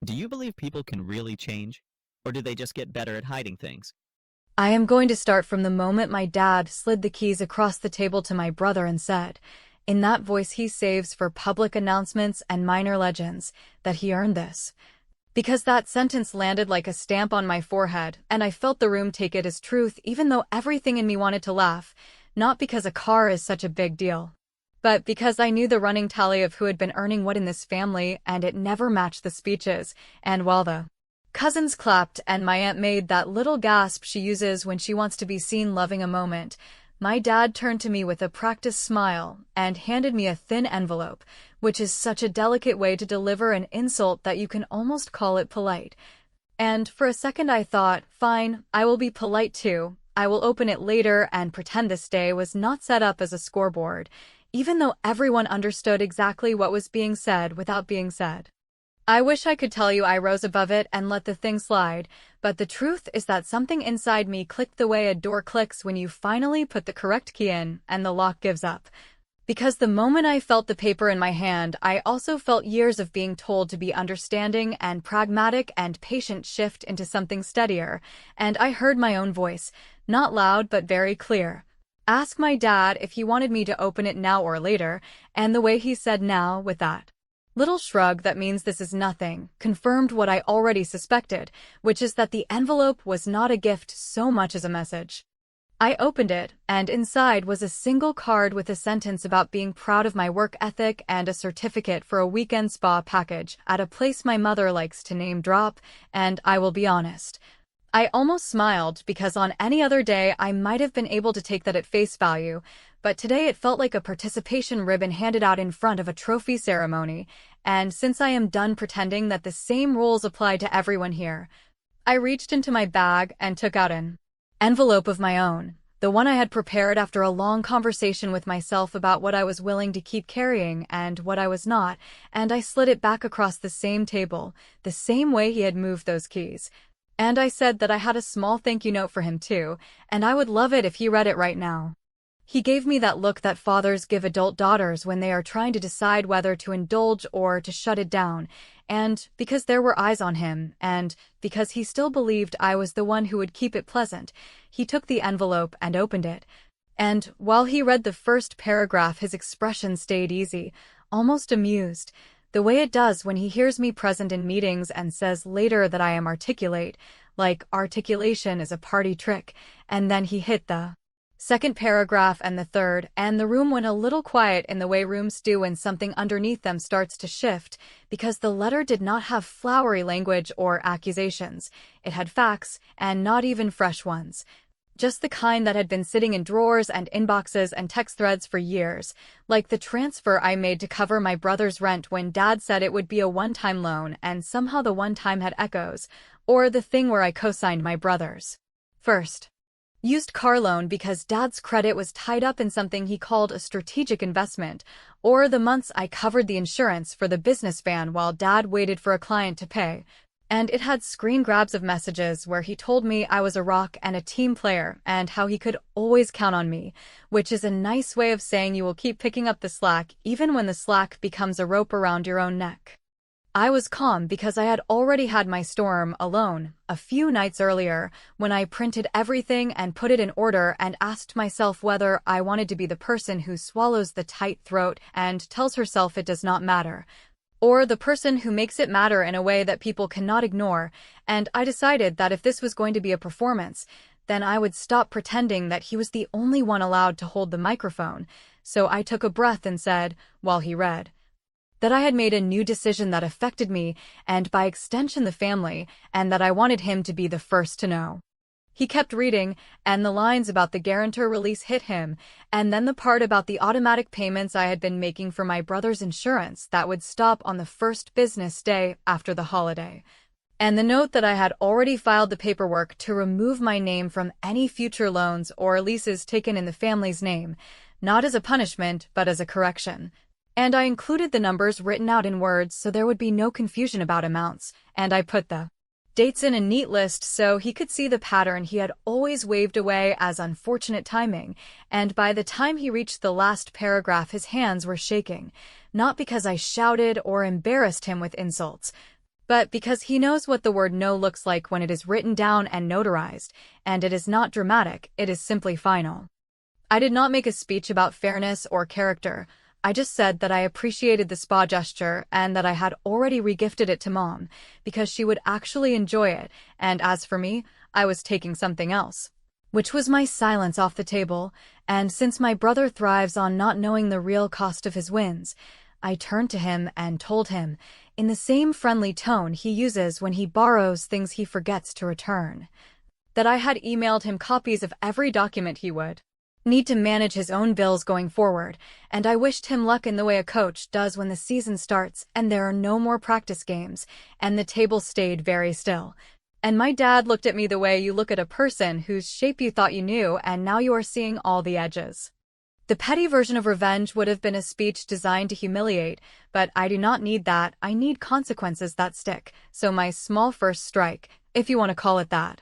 Do you believe people can really change? Or do they just get better at hiding things? I am going to start from the moment my dad slid the keys across the table to my brother and said, in that voice he saves for public announcements and minor legends, that he earned this. Because that sentence landed like a stamp on my forehead, and I felt the room take it as truth even though everything in me wanted to laugh, not because a car is such a big deal, but because I knew the running tally of who had been earning what in this family, and it never matched the speeches, and while the cousins clapped and my aunt made that little gasp she uses when she wants to be seen loving a moment, my dad turned to me with a practiced smile and handed me a thin envelope, which is such a delicate way to deliver an insult that you can almost call it polite. And for a second I thought, fine, I will be polite too. I will open it later and pretend this day was not set up as a scoreboard, even though everyone understood exactly what was being said without being said. I wish I could tell you I rose above it and let the thing slide, but the truth is that something inside me clicked the way a door clicks when you finally put the correct key in and the lock gives up. Because the moment I felt the paper in my hand, I also felt years of being told to be understanding and pragmatic and patient shift into something steadier, and I heard my own voice, not loud but very clear. Ask my dad if he wanted me to open it now or later, and the way he said now with that little shrug that means this is nothing, confirmed what I already suspected, which is that the envelope was not a gift so much as a message. I opened it, and inside was a single card with a sentence about being proud of my work ethic and a certificate for a weekend spa package at a place my mother likes to name drop, and I will be honest, I almost smiled because on any other day I might have been able to take that at face value, but today it felt like a participation ribbon handed out in front of a trophy ceremony, and since I am done pretending that the same rules apply to everyone here, I reached into my bag and took out an envelope of my own, the one I had prepared after a long conversation with myself about what I was willing to keep carrying and what I was not, and I slid it back across the same table, the same way he had moved those keys. And I said that I had a small thank you note for him too, and I would love it if he read it right now. He gave me that look that fathers give adult daughters when they are trying to decide whether to indulge or to shut it down, and because there were eyes on him, and because he still believed I was the one who would keep it pleasant, he took the envelope and opened it. And while he read the first paragraph, his expression stayed easy, almost amused, the way it does when he hears me present in meetings and says later that I am articulate, like articulation is a party trick, and then he hit the second paragraph and the third, and the room went a little quiet in the way rooms do when something underneath them starts to shift, because the letter did not have flowery language or accusations. It had facts, and not even fresh ones. Just the kind that had been sitting in drawers and inboxes and text threads for years, like the transfer I made to cover my brother's rent when Dad said it would be a one-time loan and somehow the one-time had echoes, or the thing where I co-signed my brother's first used car loan because Dad's credit was tied up in something he called a strategic investment, or the months I covered the insurance for the business van while Dad waited for a client to pay. And it had screen grabs of messages where he told me I was a rock and a team player and how he could always count on me, which is a nice way of saying you will keep picking up the slack even when the slack becomes a rope around your own neck. I was calm because I had already had my storm alone a few nights earlier when I printed everything and put it in order and asked myself whether I wanted to be the person who swallows the tight throat and tells herself it does not matter, or the person who makes it matter in a way that people cannot ignore, and I decided that if this was going to be a performance, then I would stop pretending that he was the only one allowed to hold the microphone, so I took a breath and said, while he read, that I had made a new decision that affected me, and by extension the family, and that I wanted him to be the first to know. He kept reading, and the lines about the guarantor release hit him, and then the part about the automatic payments I had been making for my brother's insurance that would stop on the first business day after the holiday, and the note that I had already filed the paperwork to remove my name from any future loans or leases taken in the family's name, not as a punishment but as a correction. And I included the numbers written out in words so there would be no confusion about amounts, and I put the dates in a neat list so he could see the pattern he had always waved away as unfortunate timing, and by the time he reached the last paragraph his hands were shaking, not because I shouted or embarrassed him with insults, But because he knows what the word no looks like when it is written down and notarized, and it is not dramatic, it is simply final. I did not make a speech about fairness or character. I just said that I appreciated the spa gesture and that I had already regifted it to Mom because she would actually enjoy it, and as for me, I was taking something else. Which was my silence off the table, and since my brother thrives on not knowing the real cost of his wins, I turned to him and told him, in the same friendly tone he uses when he borrows things he forgets to return, that I had emailed him copies of every document he would need to manage his own bills going forward, and I wished him luck in the way a coach does when the season starts and there are no more practice games, and the table stayed very still. And my dad looked at me the way you look at a person whose shape you thought you knew and now you are seeing all the edges. The petty version of revenge would have been a speech designed to humiliate, but I do not need that. I need consequences that stick. So my small first strike, if you want to call it that,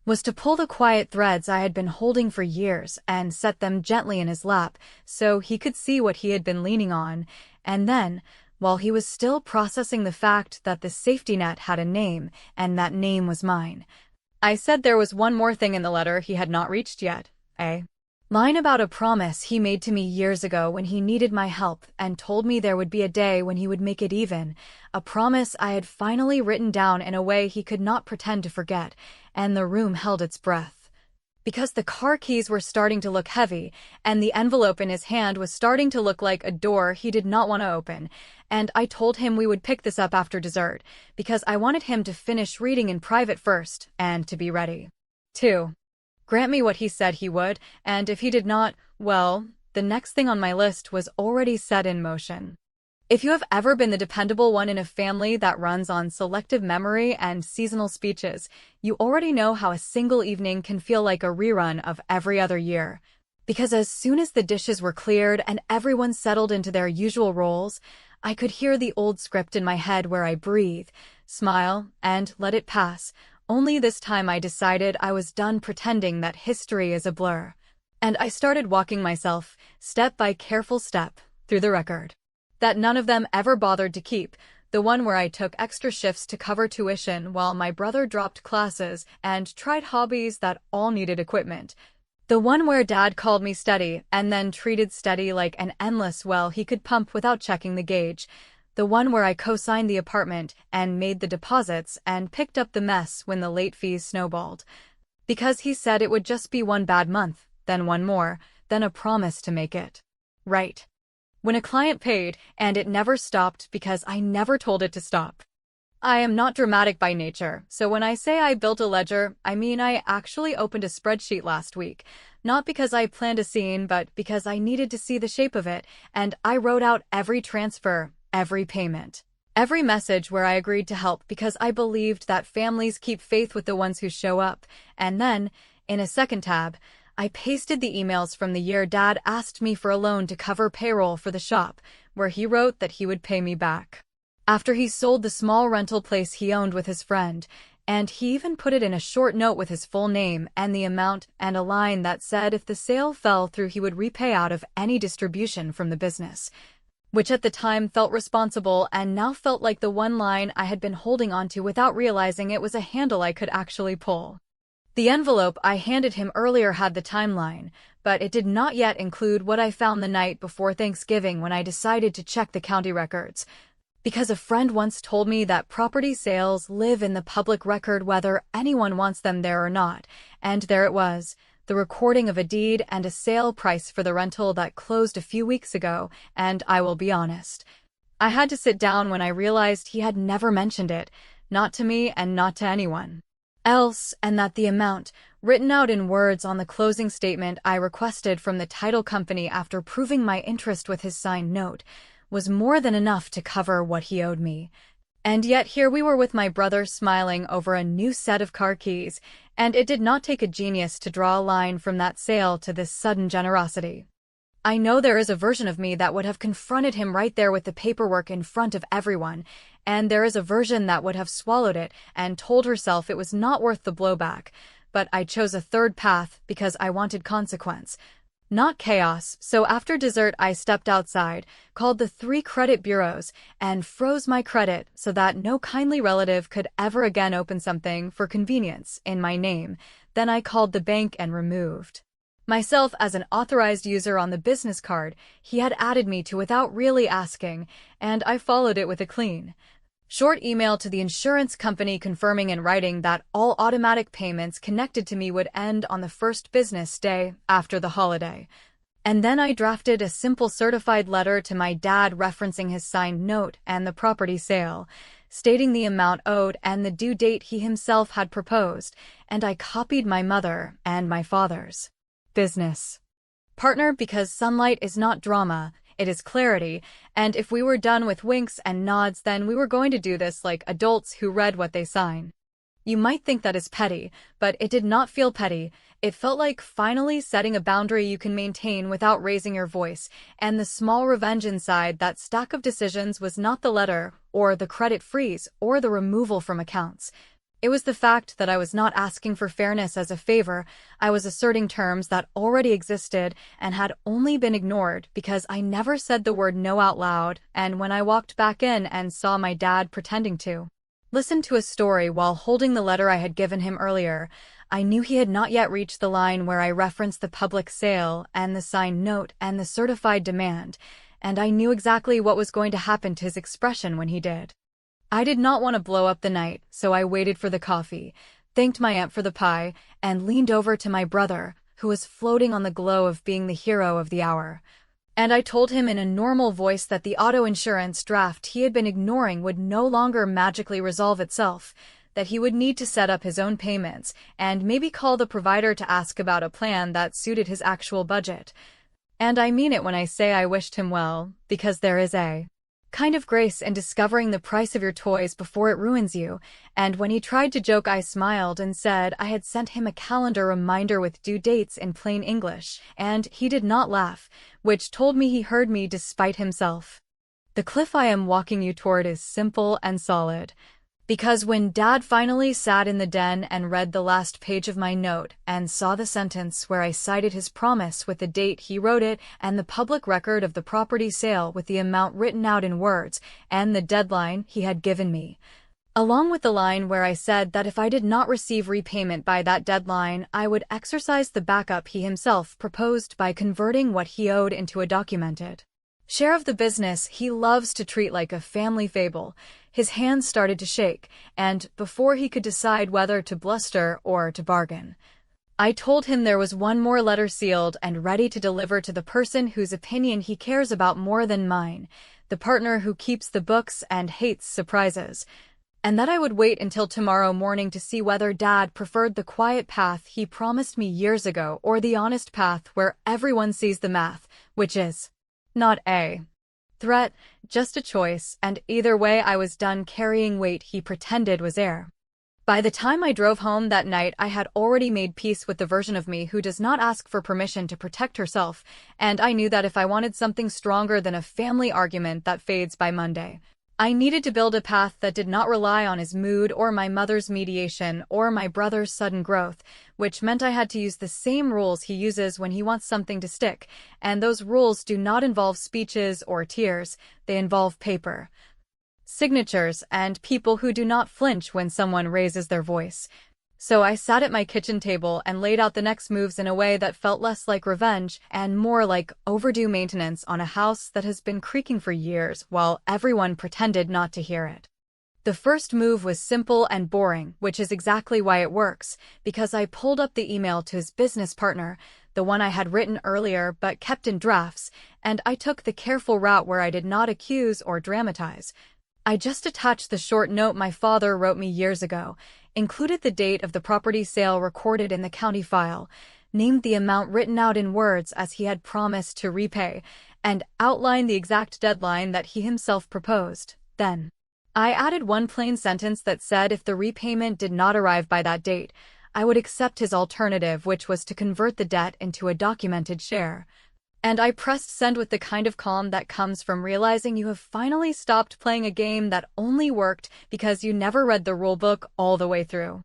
was to pull the quiet threads I had been holding for years and set them gently in his lap so he could see what he had been leaning on, and then, while he was still processing the fact that the safety net had a name and that name was mine, I said there was one more thing in the letter he had not reached yet, line about a promise he made to me years ago when he needed my help and told me there would be a day when he would make it even, a promise I had finally written down in a way he could not pretend to forget, and the room held its breath. Because the car keys were starting to look heavy, and the envelope in his hand was starting to look like a door he did not want to open, and I told him we would pick this up after dessert, because I wanted him to finish reading in private first, and to be ready. 2. Grant me what he said he would, and if he did not, well, the next thing on my list was already set in motion. If you have ever been the dependable one in a family that runs on selective memory and seasonal speeches, you already know how a single evening can feel like a rerun of every other year. Because as soon as the dishes were cleared and everyone settled into their usual roles, I could hear the old script in my head where I breathe, smile, and let it pass. Only this time I decided I was done pretending that history is a blur. And I started walking myself, step by careful step, through the record that none of them ever bothered to keep, the one where I took extra shifts to cover tuition while my brother dropped classes and tried hobbies that all needed equipment, the one where Dad called me steady and then treated steady like an endless well he could pump without checking the gauge, the one where I co-signed the apartment and made the deposits and picked up the mess when the late fees snowballed. Because he said it would just be one bad month, then one more, then a promise to make it right when a client paid, and it never stopped because I never told it to stop. I am not dramatic by nature, so when I say I built a ledger, I mean I actually opened a spreadsheet last week, not because I planned a scene, but because I needed to see the shape of it, and I wrote out every transfer, every payment, every message where I agreed to help because I believed that families keep faith with the ones who show up, and then, in a second tab, I pasted the emails from the year Dad asked me for a loan to cover payroll for the shop, where he wrote that he would pay me back after he sold the small rental place he owned with his friend, and he even put it in a short note with his full name and the amount and a line that said if the sale fell through he would repay out of any distribution from the business, which at the time felt responsible and now felt like the one line I had been holding onto without realizing it was a handle I could actually pull. The envelope I handed him earlier had the timeline, but it did not yet include what I found the night before Thanksgiving when I decided to check the county records. Because a friend once told me that property sales live in the public record whether anyone wants them there or not, and there it was, the recording of a deed and a sale price for the rental that closed a few weeks ago, and I will be honest, I had to sit down when I realized he had never mentioned it, not to me and not to anyone else, and that the amount, written out in words on the closing statement I requested from the title company after proving my interest with his signed note, was more than enough to cover what he owed me. And yet here we were with my brother smiling over a new set of car keys, and it did not take a genius to draw a line from that sale to this sudden generosity. I know there is a version of me that would have confronted him right there with the paperwork in front of everyone, and there is a version that would have swallowed it and told herself it was not worth the blowback, but I chose a third path because I wanted consequence. Not chaos, so after dessert I stepped outside, called the 3 credit bureaus, and froze my credit so that no kindly relative could ever again open something for convenience in my name. Then I called the bank and removed myself as an authorized user on the business card he had added me to without really asking, and I followed it with a clean, short email to the insurance company confirming in writing that all automatic payments connected to me would end on the first business day after the holiday. And then I drafted a simple certified letter to my dad referencing his signed note and the property sale, stating the amount owed and the due date he himself had proposed, and I copied my mother and my father's business partner because sunlight is not drama, it is clarity, and if we were done with winks and nods then we were going to do this like adults who read what they sign. You might think that is petty, but it did not feel petty. It felt like finally setting a boundary you can maintain without raising your voice, and the small revenge inside that stack of decisions was not the letter, or the credit freeze, or the removal from accounts. It was the fact that I was not asking for fairness as a favor. I was asserting terms that already existed and had only been ignored because I never said the word no out loud, and when I walked back in and saw my dad pretending to listen to a story while holding the letter I had given him earlier, I knew he had not yet reached the line where I referenced the public sale and the signed note and the certified demand, and I knew exactly what was going to happen to his expression when he did. I did not want to blow up the night, so I waited for the coffee, thanked my aunt for the pie, and leaned over to my brother, who was floating on the glow of being the hero of the hour. And I told him in a normal voice that the auto insurance draft he had been ignoring would no longer magically resolve itself, that he would need to set up his own payments, and maybe call the provider to ask about a plan that suited his actual budget. And I mean it when I say I wished him well, because there is a kind of grace in discovering the price of your toys before it ruins you, and when he tried to joke I smiled and said I had sent him a calendar reminder with due dates in plain English, and he did not laugh, which told me he heard me despite himself. The cliff I am walking you toward is simple and solid. Because when Dad finally sat in the den and read the last page of my note and saw the sentence where I cited his promise with the date he wrote it and the public record of the property sale with the amount written out in words and the deadline he had given me, along with the line where I said that if I did not receive repayment by that deadline, I would exercise the backup he himself proposed by converting what he owed into a documented share of the business he loves to treat like a family fable, his hands started to shake, and before he could decide whether to bluster or to bargain, I told him there was one more letter sealed and ready to deliver to the person whose opinion he cares about more than mine, the partner who keeps the books and hates surprises, and that I would wait until tomorrow morning to see whether Dad preferred the quiet path he promised me years ago or the honest path where everyone sees the math, which is not a threat, just a choice, and either way I was done carrying weight he pretended was air. By the time I drove home that night I had already made peace with the version of me who does not ask for permission to protect herself, and I knew that if I wanted something stronger than a family argument that fades by Monday, I needed to build a path that did not rely on his mood or my mother's mediation or my brother's sudden growth, which meant I had to use the same rules he uses when he wants something to stick, and those rules do not involve speeches or tears, they involve paper, signatures, and people who do not flinch when someone raises their voice. So I sat at my kitchen table and laid out the next moves in a way that felt less like revenge and more like overdue maintenance on a house that has been creaking for years while everyone pretended not to hear it. The first move was simple and boring, which is exactly why it works, because I pulled up the email to his business partner, the one I had written earlier but kept in drafts, and I took the careful route where I did not accuse or dramatize. I just attached the short note my father wrote me years ago, included the date of the property sale recorded in the county file, named the amount written out in words as he had promised to repay, and outlined the exact deadline that he himself proposed. Then I added one plain sentence that said if the repayment did not arrive by that date, I would accept his alternative, which was to convert the debt into a documented share. And I pressed send with the kind of calm that comes from realizing you have finally stopped playing a game that only worked because you never read the rulebook all the way through.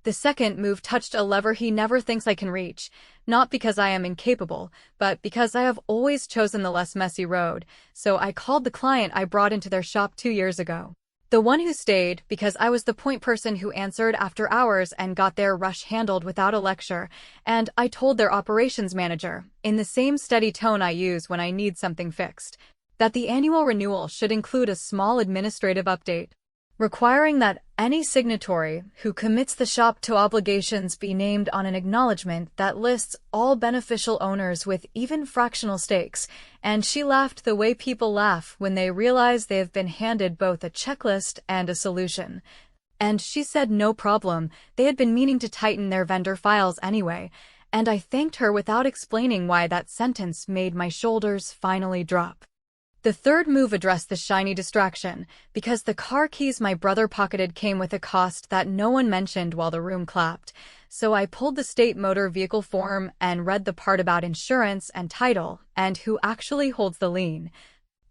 The second move touched a lever he never thinks I can reach, not because I am incapable, but because I have always chosen the less messy road, so I called the client I brought into their shop 2 years ago. The one who stayed because I was the point person who answered after hours and got their rush handled without a lecture, and I told their operations manager, in the same steady tone I use when I need something fixed, that the annual renewal should include a small administrative update, requiring that any signatory who commits the shop to obligations be named on an acknowledgement that lists all beneficial owners with even fractional stakes, and she laughed the way people laugh when they realize they have been handed both a checklist and a solution. And she said no problem, they had been meaning to tighten their vendor files anyway, and I thanked her without explaining why that sentence made my shoulders finally drop. The third move addressed the shiny distraction, because the car keys my brother pocketed came with a cost that no one mentioned while the room clapped, so I pulled the state motor vehicle form and read the part about insurance and title and who actually holds the lien.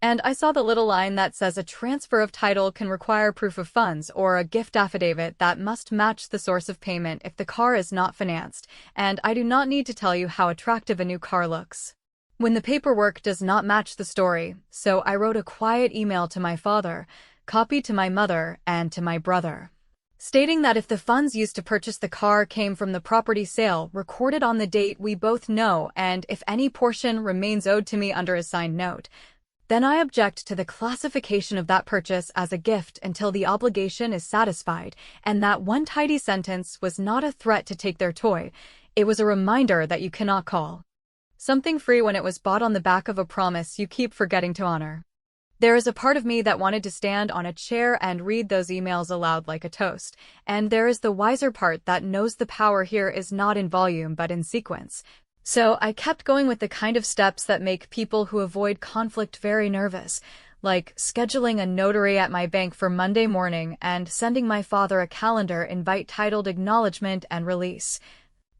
And I saw the little line that says a transfer of title can require proof of funds or a gift affidavit that must match the source of payment if the car is not financed, and I do not need to tell you how attractive a new car looks when the paperwork does not match the story, so I wrote a quiet email to my father, copied to my mother, and to my brother, stating that if the funds used to purchase the car came from the property sale recorded on the date we both know, and if any portion remains owed to me under a signed note, then I object to the classification of that purchase as a gift until the obligation is satisfied, and that one tidy sentence was not a threat to take their toy, it was a reminder that you cannot call something free when it was bought on the back of a promise you keep forgetting to honor. There is a part of me that wanted to stand on a chair and read those emails aloud like a toast, and there is the wiser part that knows the power here is not in volume but in sequence. So I kept going with the kind of steps that make people who avoid conflict very nervous, like scheduling a notary at my bank for Monday morning and sending my father a calendar invite titled Acknowledgement and Release,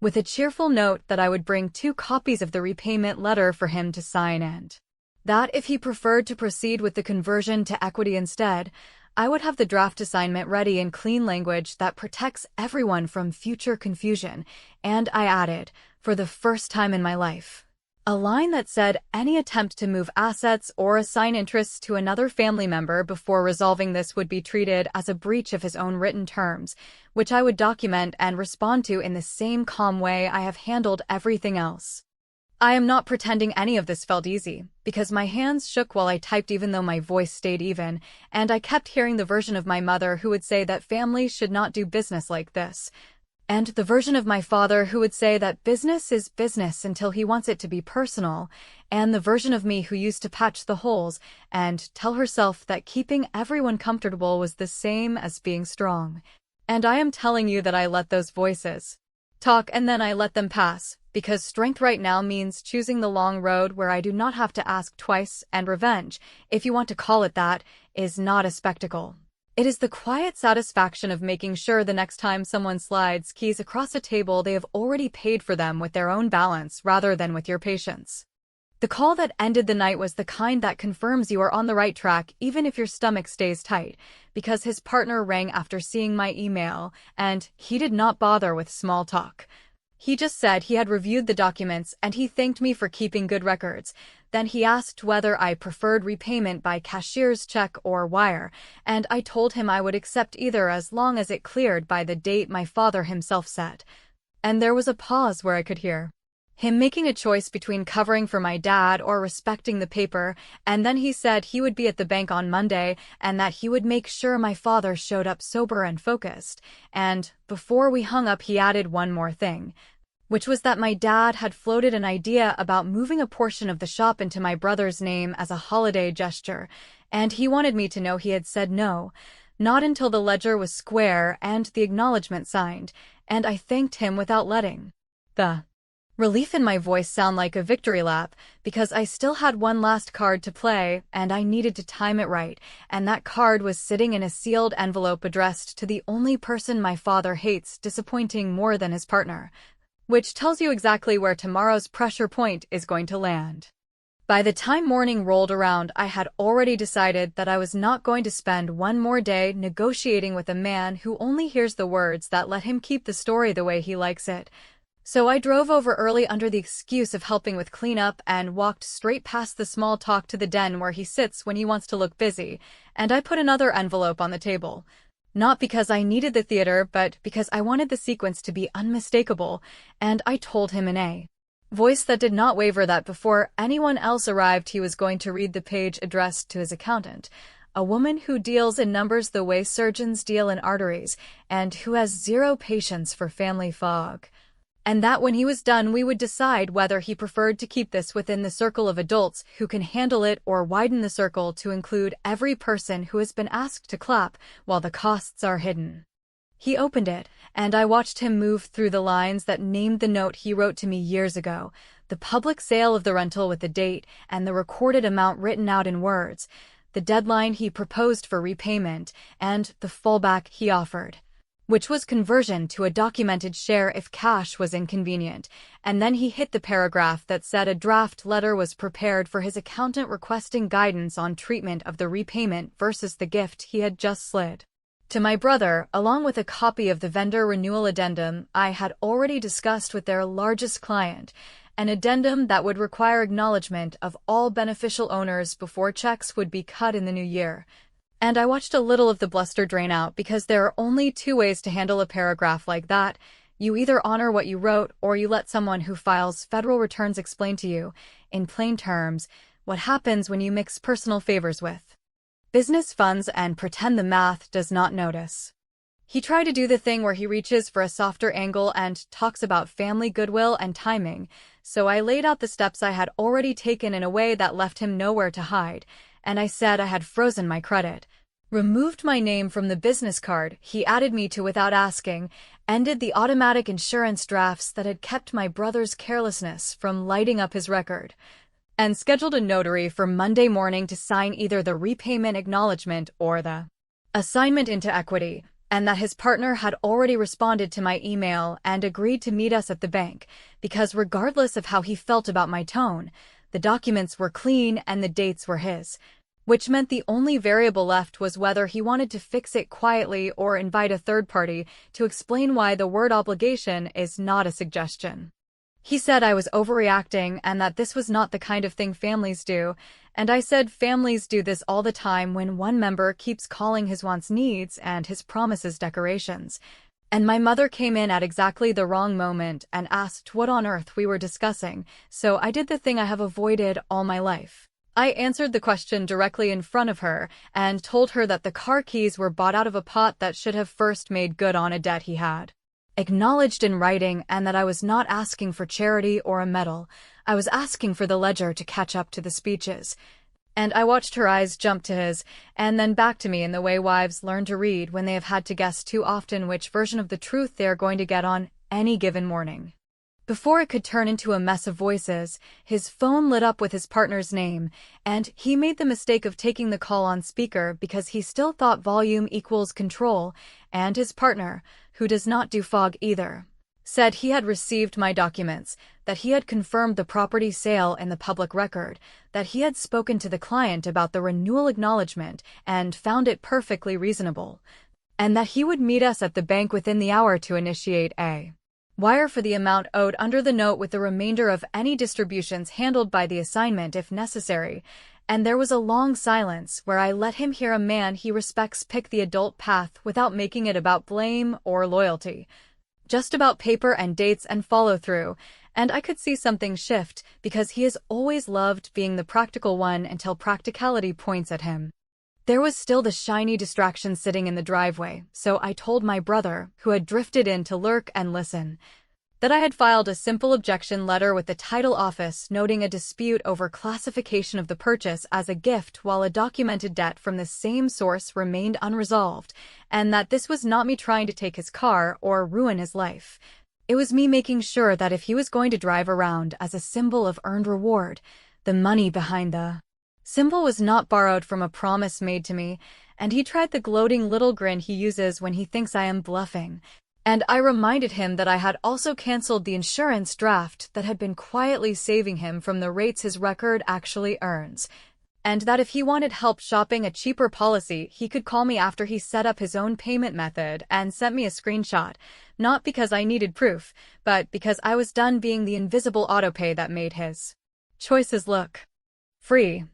with a cheerful note that I would bring 2 copies of the repayment letter for him to sign, and that if he preferred to proceed with the conversion to equity instead, I would have the draft assignment ready in clean language that protects everyone from future confusion, and I added, for the first time in my life, a line that said any attempt to move assets or assign interests to another family member before resolving this would be treated as a breach of his own written terms, which I would document and respond to in the same calm way I have handled everything else. I am not pretending any of this felt easy, because my hands shook while I typed even though my voice stayed even, and I kept hearing the version of my mother who would say that families should not do business like this, and the version of my father who would say that business is business until he wants it to be personal, and the version of me who used to patch the holes and tell herself that keeping everyone comfortable was the same as being strong. And I am telling you that I let those voices talk and then I let them pass, because strength right now means choosing the long road where I do not have to ask twice, and revenge, if you want to call it that, is not a spectacle. It is the quiet satisfaction of making sure the next time someone slides keys across a table they have already paid for them with their own balance rather than with your patience. The call that ended the night was the kind that confirms you are on the right track even if your stomach stays tight, because his partner rang after seeing my email, and he did not bother with small talk. He just said he had reviewed the documents and he thanked me for keeping good records. Then he asked whether I preferred repayment by cashier's check or wire, and I told him I would accept either as long as it cleared by the date my father himself set. And there was a pause where I could hear him making a choice between covering for my dad or respecting the paper, and then he said he would be at the bank on Monday and that he would make sure my father showed up sober and focused, and before we hung up he added one more thing, which was that my dad had floated an idea about moving a portion of the shop into my brother's name as a holiday gesture, and he wanted me to know he had said no, not until the ledger was square and the acknowledgement signed, and I thanked him without letting the relief in my voice sound like a victory lap, because I still had one last card to play, and I needed to time it right, and that card was sitting in a sealed envelope addressed to the only person my father hates disappointing more than his partner, which tells you exactly where tomorrow's pressure point is going to land. By the time morning rolled around, I had already decided that I was not going to spend one more day negotiating with a man who only hears the words that let him keep the story the way he likes it. So I drove over early under the excuse of helping with cleanup and walked straight past the small talk to the den where he sits when he wants to look busy, and I put another envelope on the table. Not because I needed the theater, but because I wanted the sequence to be unmistakable, and I told him in a voice that did not waver that before anyone else arrived he was going to read the page addressed to his accountant, a woman who deals in numbers the way surgeons deal in arteries, and who has zero patience for family fog. And that when he was done we would decide whether he preferred to keep this within the circle of adults who can handle it or widen the circle to include every person who has been asked to clap while the costs are hidden. He opened it, and I watched him move through the lines that named the note he wrote to me years ago, the public sale of the rental with the date and the recorded amount written out in words, the deadline he proposed for repayment, and the fallback he offered, which was conversion to a documented share if cash was inconvenient, and then he hit the paragraph that said a draft letter was prepared for his accountant requesting guidance on treatment of the repayment versus the gift he had just slid to my brother, along with a copy of the vendor renewal addendum I had already discussed with their largest client, an addendum that would require acknowledgement of all beneficial owners before checks would be cut in the new year. And I watched a little of the bluster drain out because there are only two ways to handle a paragraph like that. You either honor what you wrote or you let someone who files federal returns explain to you, in plain terms, what happens when you mix personal favors with business funds and pretend the math does not notice. He tried to do the thing where he reaches for a softer angle and talks about family goodwill and timing, so I laid out the steps I had already taken in a way that left him nowhere to hide, and I said I had frozen my credit, removed my name from the business card he added me to without asking, ended the automatic insurance drafts that had kept my brother's carelessness from lighting up his record, and scheduled a notary for Monday morning to sign either the repayment acknowledgement or the assignment into equity, and that his partner had already responded to my email and agreed to meet us at the bank, because regardless of how he felt about my tone, the documents were clean and the dates were his, which meant the only variable left was whether he wanted to fix it quietly or invite a third party to explain why the word obligation is not a suggestion. He said I was overreacting and that this was not the kind of thing families do, and I said families do this all the time when one member keeps calling his wants needs and his promises decorations. And my mother came in at exactly the wrong moment and asked what on earth we were discussing, so I did the thing I have avoided all my life. I answered the question directly in front of her and told her that the car keys were bought out of a pot that should have first made good on a debt he had acknowledged in writing, and that I was not asking for charity or a medal. I was asking for the ledger to catch up to the speeches. And I watched her eyes jump to his, and then back to me in the way wives learn to read when they have had to guess too often which version of the truth they are going to get on any given morning. Before it could turn into a mess of voices, his phone lit up with his partner's name, and he made the mistake of taking the call on speaker because he still thought volume equals control, and his partner, who does not do fog either, said he had received my documents, that he had confirmed the property sale in the public record, that he had spoken to the client about the renewal acknowledgement and found it perfectly reasonable, and that he would meet us at the bank within the hour to initiate a wire for the amount owed under the note with the remainder of any distributions handled by the assignment if necessary. And there was a long silence where I let him hear a man he respects pick the adult path without making it about blame or loyalty, just about paper and dates and follow-through, and I could see something shift because he has always loved being the practical one until practicality points at him. There was still the shiny distraction sitting in the driveway, so I told my brother, who had drifted in to lurk and listen, that I had filed a simple objection letter with the title office noting a dispute over classification of the purchase as a gift while a documented debt from the same source remained unresolved, and that this was not me trying to take his car or ruin his life. It was me making sure that if he was going to drive around as a symbol of earned reward, the money behind the symbol was not borrowed from a promise made to me, and he tried the gloating little grin he uses when he thinks I am bluffing. And I reminded him that I had also canceled the insurance draft that had been quietly saving him from the rates his record actually earns, and that if he wanted help shopping a cheaper policy, he could call me after he set up his own payment method and sent me a screenshot, not because I needed proof, but because I was done being the invisible autopay that made his choices look free.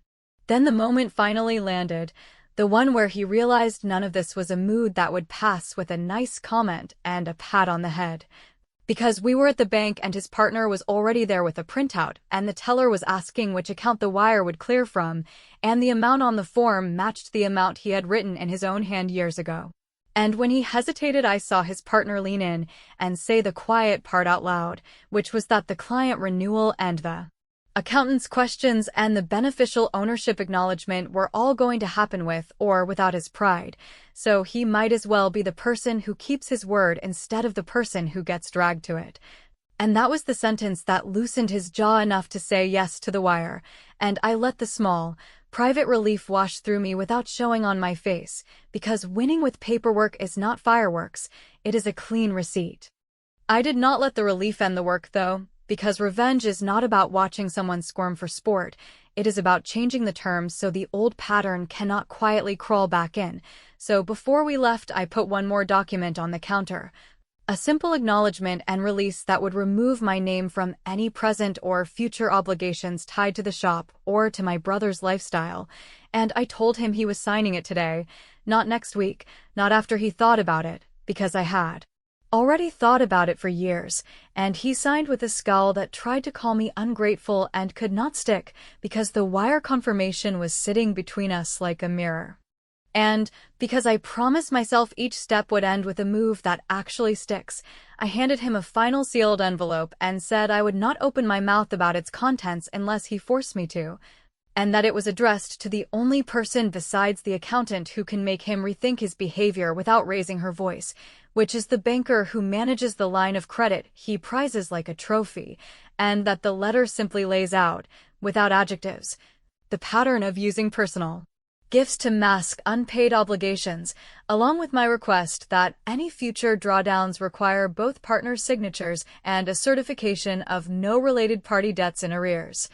Then the moment finally landed, the one where he realized none of this was a mood that would pass with a nice comment and a pat on the head. Because we were at the bank and his partner was already there with a printout, and the teller was asking which account the wire would clear from, and the amount on the form matched the amount he had written in his own hand years ago. And when he hesitated, I saw his partner lean in and say the quiet part out loud, which was that the client renewal and the accountant's questions and the beneficial ownership acknowledgement were all going to happen with or without his pride, so he might as well be the person who keeps his word instead of the person who gets dragged to it. And that was the sentence that loosened his jaw enough to say yes to the wire, and I let the small, private relief wash through me without showing on my face, because winning with paperwork is not fireworks, it is a clean receipt. I did not let the relief end the work, though, because revenge is not about watching someone squirm for sport, it is about changing the terms so the old pattern cannot quietly crawl back in. So before we left, I put one more document on the counter. A simple acknowledgement and release that would remove my name from any present or future obligations tied to the shop or to my brother's lifestyle. And I told him he was signing it today, not next week, not after he thought about it, because I had already thought about it for years, and he signed with a scowl that tried to call me ungrateful and could not stick because the wire confirmation was sitting between us like a mirror. And because I promised myself each step would end with a move that actually sticks, I handed him a final sealed envelope and said I would not open my mouth about its contents unless he forced me to, and that it was addressed to the only person besides the accountant who can make him rethink his behavior without raising her voice, which is the banker who manages the line of credit he prizes like a trophy, and that the letter simply lays out, without adjectives, the pattern of using personal gifts to mask unpaid obligations, along with my request that any future drawdowns require both partners' signatures and a certification of no related party debts in arrears.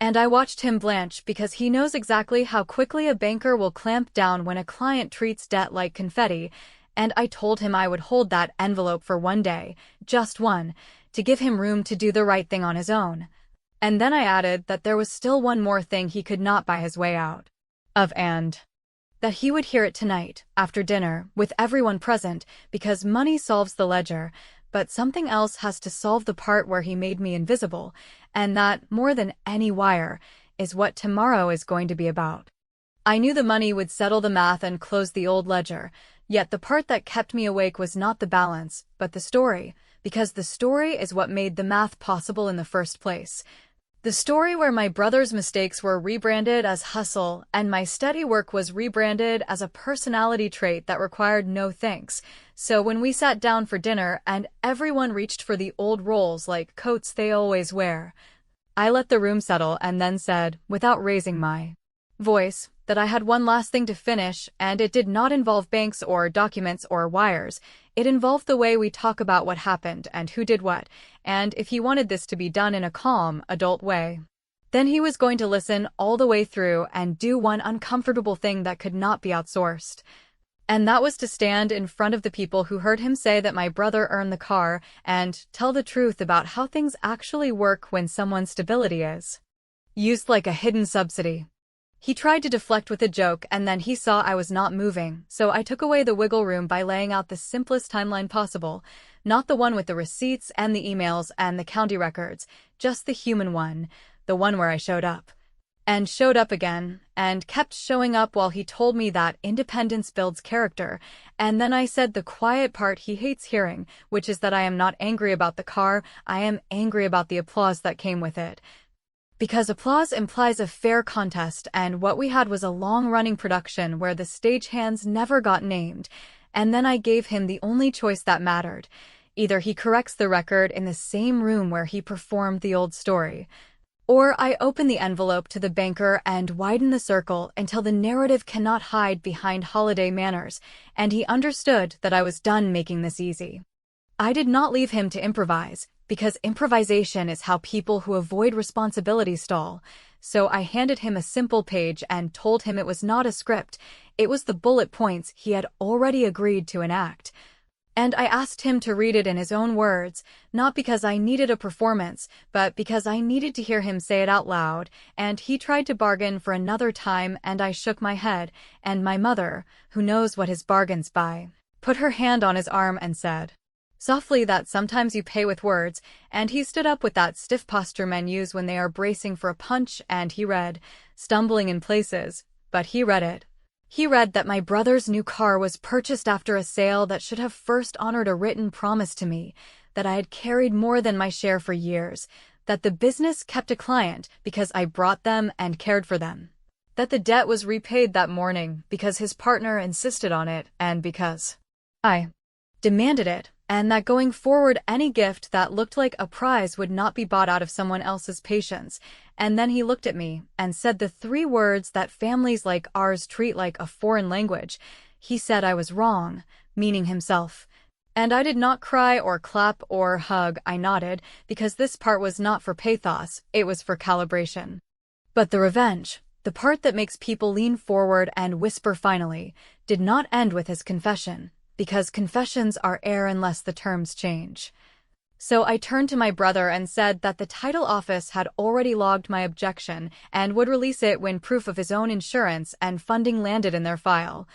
And I watched him blanch because he knows exactly how quickly a banker will clamp down when a client treats debt like confetti, and I told him I would hold that envelope for one day, just one, to give him room to do the right thing on his own. And then I added that there was still one more thing he could not buy his way out of, and that he would hear it tonight, after dinner, with everyone present, because money solves the ledger, but something else has to solve the part where he made me invisible, and that, more than any wire, is what tomorrow is going to be about. I knew the money would settle the math and close the old ledger, yet the part that kept me awake was not the balance, but the story, because the story is what made the math possible in the first place. The story where my brother's mistakes were rebranded as hustle and my steady work was rebranded as a personality trait that required no thanks. So when we sat down for dinner and everyone reached for the old rolls like coats they always wear, I let the room settle and then said, without raising my voice, that I had one last thing to finish, and it did not involve banks or documents or wires. It involved the way we talk about what happened and who did what, and if he wanted this to be done in a calm, adult way, then he was going to listen all the way through and do one uncomfortable thing that could not be outsourced. And that was to stand in front of the people who heard him say that my brother earned the car and tell the truth about how things actually work when someone's stability is used like a hidden subsidy. He tried to deflect with a joke, and then he saw I was not moving, so I took away the wiggle room by laying out the simplest timeline possible, not the one with the receipts and the emails and the county records, just the human one, the one where I showed up. And showed up again, and kept showing up while he told me that independence builds character, and then I said the quiet part he hates hearing, which is that I am not angry about the car, I am angry about the applause that came with it. Because applause implies a fair contest, and what we had was a long-running production where the stagehands never got named, and then I gave him the only choice that mattered. Either he corrects the record in the same room where he performed the old story, or I open the envelope to the banker and widen the circle until the narrative cannot hide behind holiday manners, and he understood that I was done making this easy. I did not leave him to improvise, because improvisation is how people who avoid responsibility stall. So I handed him a simple page and told him it was not a script, it was the bullet points he had already agreed to enact. And I asked him to read it in his own words, not because I needed a performance, but because I needed to hear him say it out loud, and he tried to bargain for another time and I shook my head, and my mother, who knows what his bargains buy, put her hand on his arm and said softly that sometimes you pay with words, and he stood up with that stiff posture men use when they are bracing for a punch, and he read, stumbling in places, but he read it. He read that my brother's new car was purchased after a sale that should have first honored a written promise to me, that I had carried more than my share for years, that the business kept a client because I brought them and cared for them, that the debt was repaid that morning because his partner insisted on it and because I demanded it, and that going forward any gift that looked like a prize would not be bought out of someone else's patience. And then he looked at me and said the three words that families like ours treat like a foreign language. He said I was wrong, meaning himself. And I did not cry or clap or hug, I nodded, because this part was not for pathos, it was for calibration. But the revenge, the part that makes people lean forward and whisper finally, did not end with his confession, because confessions are air unless the terms change. So I turned to my brother and said that the title office had already logged my objection and would release it when proof of his own insurance and funding landed in their file.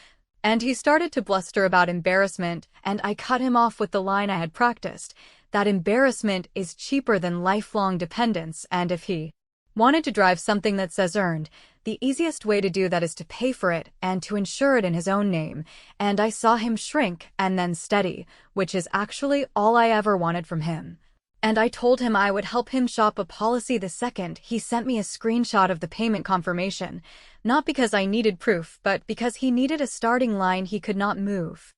And he started to bluster about embarrassment, and I cut him off with the line I had practiced, that embarrassment is cheaper than lifelong dependence, and if he wanted to drive something that says earned, the easiest way to do that is to pay for it and to insure it in his own name, and I saw him shrink and then steady, which is actually all I ever wanted from him. And I told him I would help him shop a policy the second he sent me a screenshot of the payment confirmation, not because I needed proof, but because he needed a starting line he could not move.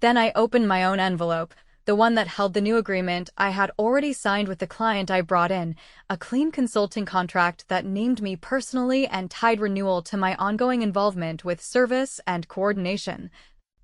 Then I opened my own envelope, the one that held the new agreement I had already signed with the client I brought in, a clean consulting contract that named me personally and tied renewal to my ongoing involvement with service and coordination,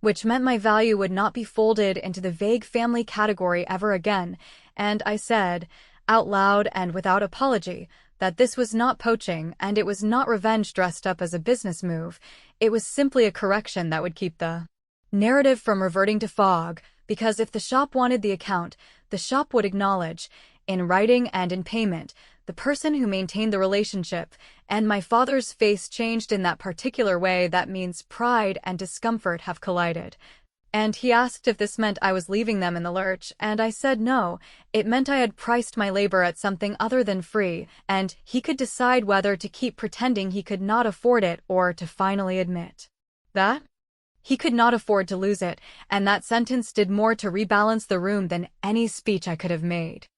which meant my value would not be folded into the vague family category ever again, and I said, out loud and without apology, that this was not poaching and it was not revenge dressed up as a business move, it was simply a correction that would keep the narrative from reverting to fog, because if the shop wanted the account, the shop would acknowledge, in writing and in payment, the person who maintained the relationship, and my father's face changed in that particular way that means pride and discomfort have collided. And he asked if this meant I was leaving them in the lurch, and I said no, it meant I had priced my labor at something other than free, and he could decide whether to keep pretending he could not afford it or to finally admit that he could not afford to lose it, and that sentence did more to rebalance the room than any speech I could have made.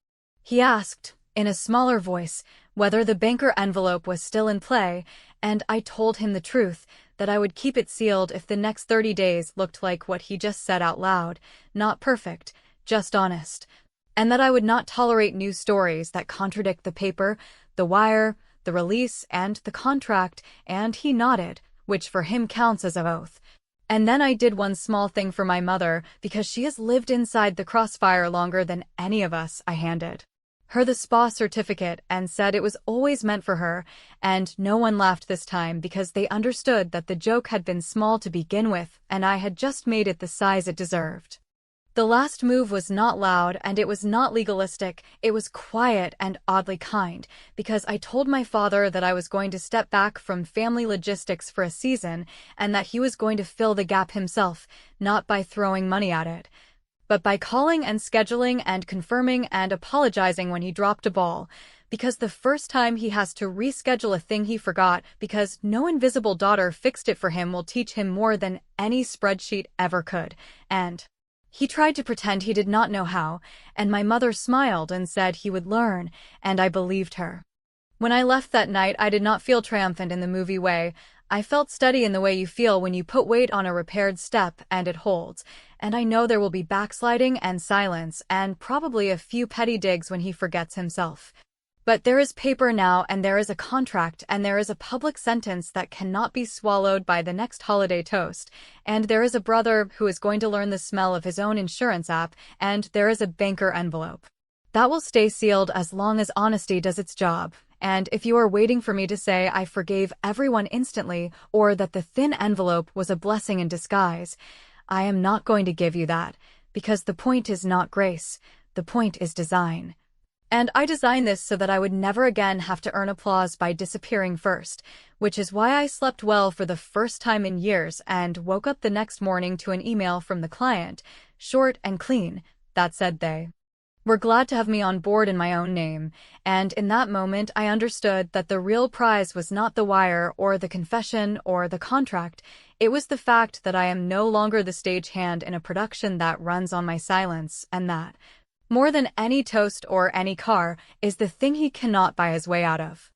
He asked, in a smaller voice, whether the banker envelope was still in play, and I told him the truth, that I would keep it sealed if the next 30 days looked like what he just said out loud, not perfect, just honest, and that I would not tolerate news stories that contradict the paper, the wire, the release, and the contract, and he nodded, which for him counts as an oath. And then I did one small thing for my mother, because she has lived inside the crossfire longer than any of us. I handed her the spa certificate and said it was always meant for her, and no one laughed this time because they understood that the joke had been small to begin with and I had just made it the size it deserved. The last move was not loud and it was not legalistic, it was quiet and oddly kind, because I told my father that I was going to step back from family logistics for a season and that he was going to fill the gap himself, not by throwing money at it, but by calling and scheduling and confirming and apologizing when he dropped a ball, because the first time he has to reschedule a thing he forgot because no invisible daughter fixed it for him will teach him more than any spreadsheet ever could, and he tried to pretend he did not know how, and my mother smiled and said he would learn, and I believed her. When I left that night, I did not feel triumphant in the movie way. I felt steady in the way you feel when you put weight on a repaired step and it holds, and I know there will be backsliding and silence and probably a few petty digs when he forgets himself. But there is paper now, and there is a contract, and there is a public sentence that cannot be swallowed by the next holiday toast, and there is a brother who is going to learn the smell of his own insurance app, and there is a banker envelope. That will stay sealed as long as honesty does its job. And if you are waiting for me to say I forgave everyone instantly, or that the thin envelope was a blessing in disguise, I am not going to give you that, because the point is not grace, the point is design. And I designed this so that I would never again have to earn applause by disappearing first, which is why I slept well for the first time in years and woke up the next morning to an email from the client, short and clean, that said they were glad to have me on board in my own name, and in that moment I understood that the real prize was not the wire or the confession or the contract. It was the fact that I am no longer the stagehand in a production that runs on my silence, and that, more than any toast or any car, is the thing he cannot buy his way out of.